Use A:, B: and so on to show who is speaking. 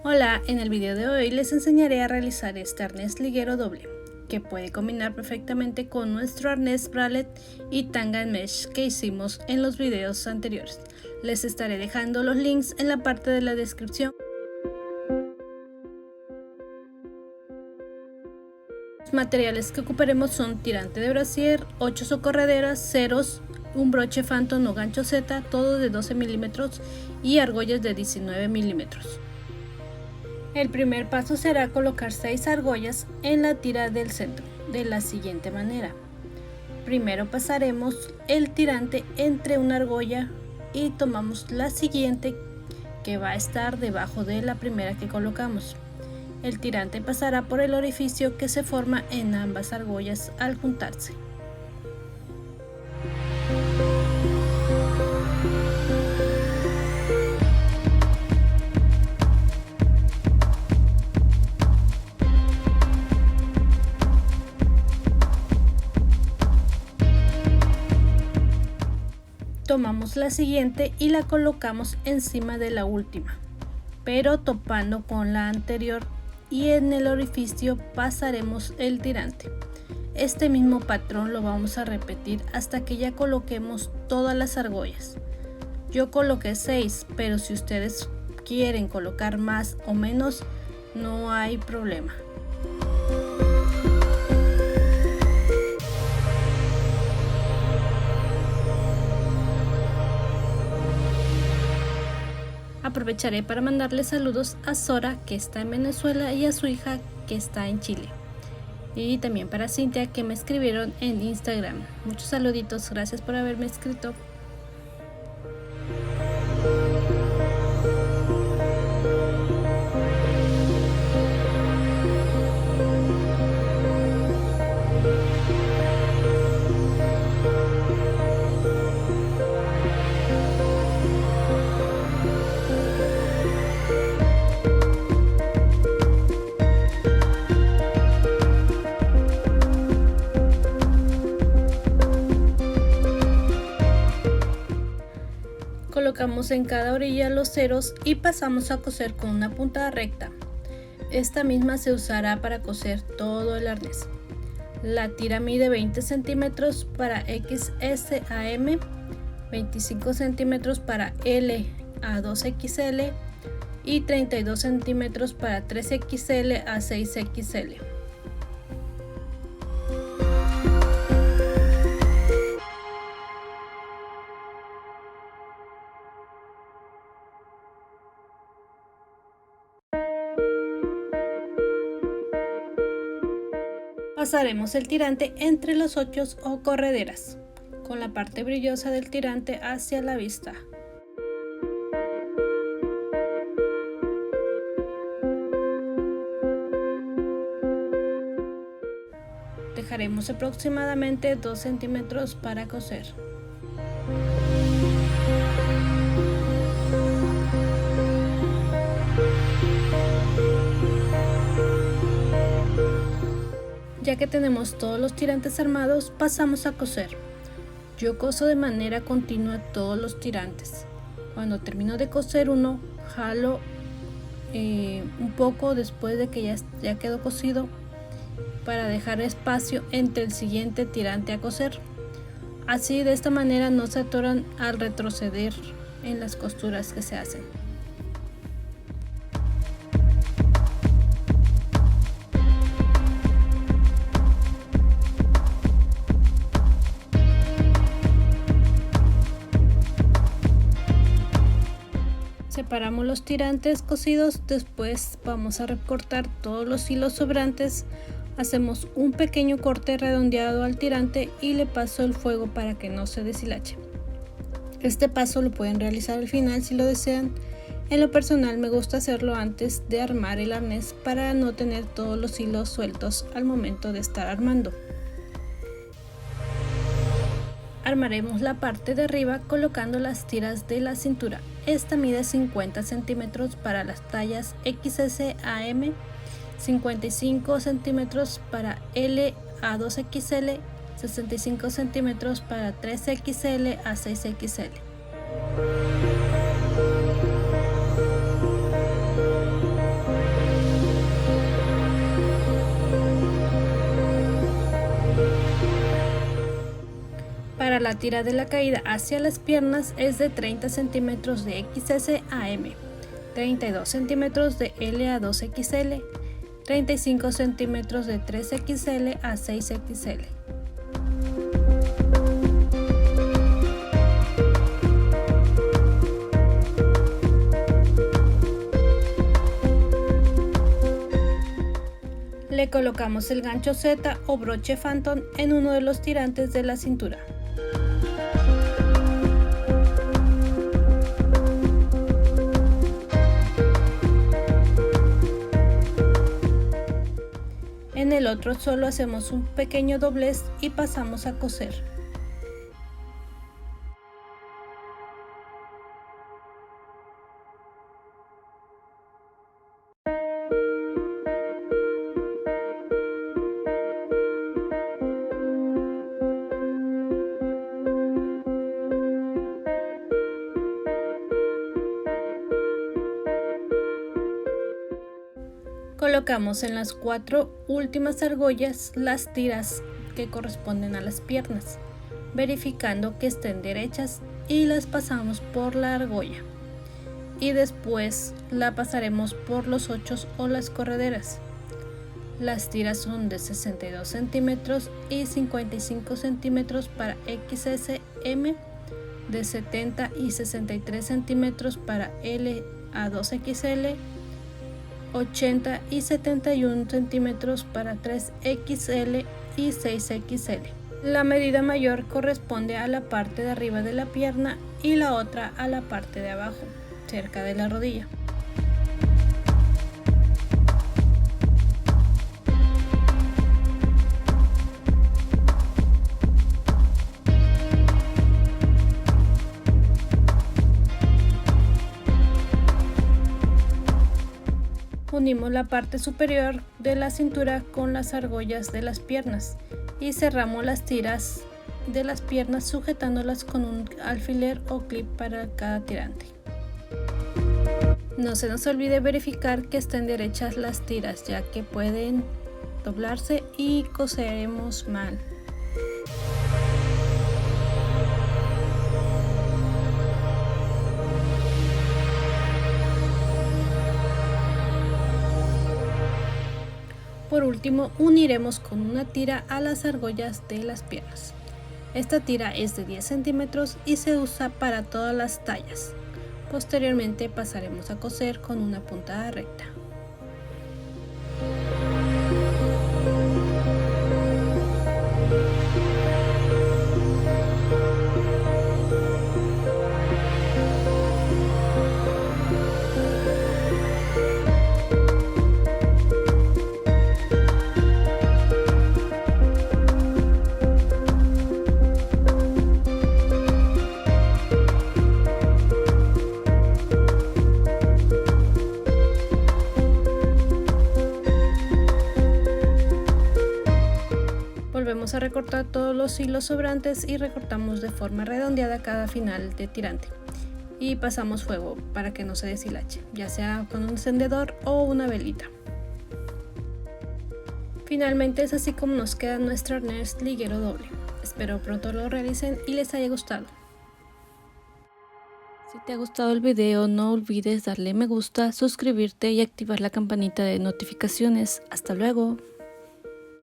A: Hola, en el video de hoy les enseñaré a realizar este arnés liguero doble, que puede combinar perfectamente con nuestro arnés bralette y tanga en mesh que hicimos en los videos anteriores. Les estaré dejando los links en la parte de la descripción. Los materiales que ocuparemos son tirante de brasier, 8 socorrederas, ceros, un broche Phantom o gancho Z, todo de 12 milímetros y argollas de 19 milímetros. El primer paso será colocar 6 argollas en la tira del centro, de la siguiente manera. Primero pasaremos el tirante entre una argolla y tomamos la siguiente que va a estar debajo de la primera que colocamos. El tirante pasará por el orificio que se forma en ambas argollas al juntarse. Tomamos la siguiente y la colocamos encima de la última, pero topando con la anterior, y en el orificio pasaremos el tirante. Este mismo patrón lo vamos a repetir hasta que ya coloquemos todas las argollas. Yo coloqué 6, pero si ustedes quieren colocar más o menos, no hay problema. Aprovecharé para mandarle saludos a Sora, que está en Venezuela, y a su hija, que está en Chile. Y también para Cintia, que me escribieron en Instagram. Muchos saluditos, gracias por haberme escrito. Colocamos en cada orilla los ceros y pasamos a coser con una puntada recta. Esta misma se usará para coser todo el arnés. La tira mide 20 centímetros para XS a M, 25 centímetros para L a 2XL y 32 centímetros para 3XL a 6XL. Pasaremos el tirante entre los ochos o correderas, con la parte brillosa del tirante hacia la vista. Dejaremos aproximadamente 2 centímetros para coser. Ya que tenemos todos los tirantes armados, pasamos a coser. Yo coso de manera continua todos los tirantes. Cuando termino de coser uno, jalo un poco después de que ya quedó cosido, para dejar espacio entre el siguiente tirante a coser. Así, de esta manera no se atoran al retroceder en las costuras que se hacen. Separamos los tirantes cosidos, después vamos a recortar todos los hilos sobrantes, hacemos un pequeño corte redondeado al tirante y le paso el fuego para que no se deshilache. Este paso lo pueden realizar al final si lo desean. En lo personal me gusta hacerlo antes de armar el arnés para no tener todos los hilos sueltos al momento de estar armando. Armaremos la parte de arriba colocando las tiras de la cintura. Esta mide 50 centímetros para las tallas XS a M, 55 centímetros para L a 2XL, 65 centímetros para 3XL a 6XL. La tira de la caída hacia las piernas es de 30 centímetros de XS a M, 32 centímetros de L a 2XL, 35 centímetros de 3XL a 6XL. Le colocamos el gancho Z o broche Phantom en uno de los tirantes de la cintura. En el otro solo hacemos un pequeño doblez y pasamos a coser. Colocamos en las 4 últimas argollas las tiras que corresponden a las piernas, verificando que estén derechas, y las pasamos por la argolla. Y después la pasaremos por los ochos o las correderas. Las tiras son de 62 centímetros y 55 centímetros para XS-M, de 70 y 63 centímetros para L a 2XL, 80 y 71 centímetros para 3XL y 6XL. La medida mayor corresponde a la parte de arriba de la pierna y la otra a la parte de abajo, cerca de la rodilla. Unimos la parte superior de la cintura con las argollas de las piernas y cerramos las tiras de las piernas sujetándolas con un alfiler o clip para cada tirante. No se nos olvide verificar que estén derechas las tiras, ya que pueden doblarse y coseremos mal. Por último, uniremos con una tira a las argollas de las piernas. Esta tira es de 10 centímetros y se usa para todas las tallas. Posteriormente pasaremos a coser con una puntada recta. Volvemos a recortar todos los hilos sobrantes y recortamos de forma redondeada cada final de tirante. Y pasamos fuego para que no se deshilache, ya sea con un encendedor o una velita. Finalmente es así como nos queda nuestro arnés liguero doble. Espero pronto lo realicen y les haya gustado. Si te ha gustado el video, no olvides darle me gusta, suscribirte y activar la campanita de notificaciones. Hasta luego.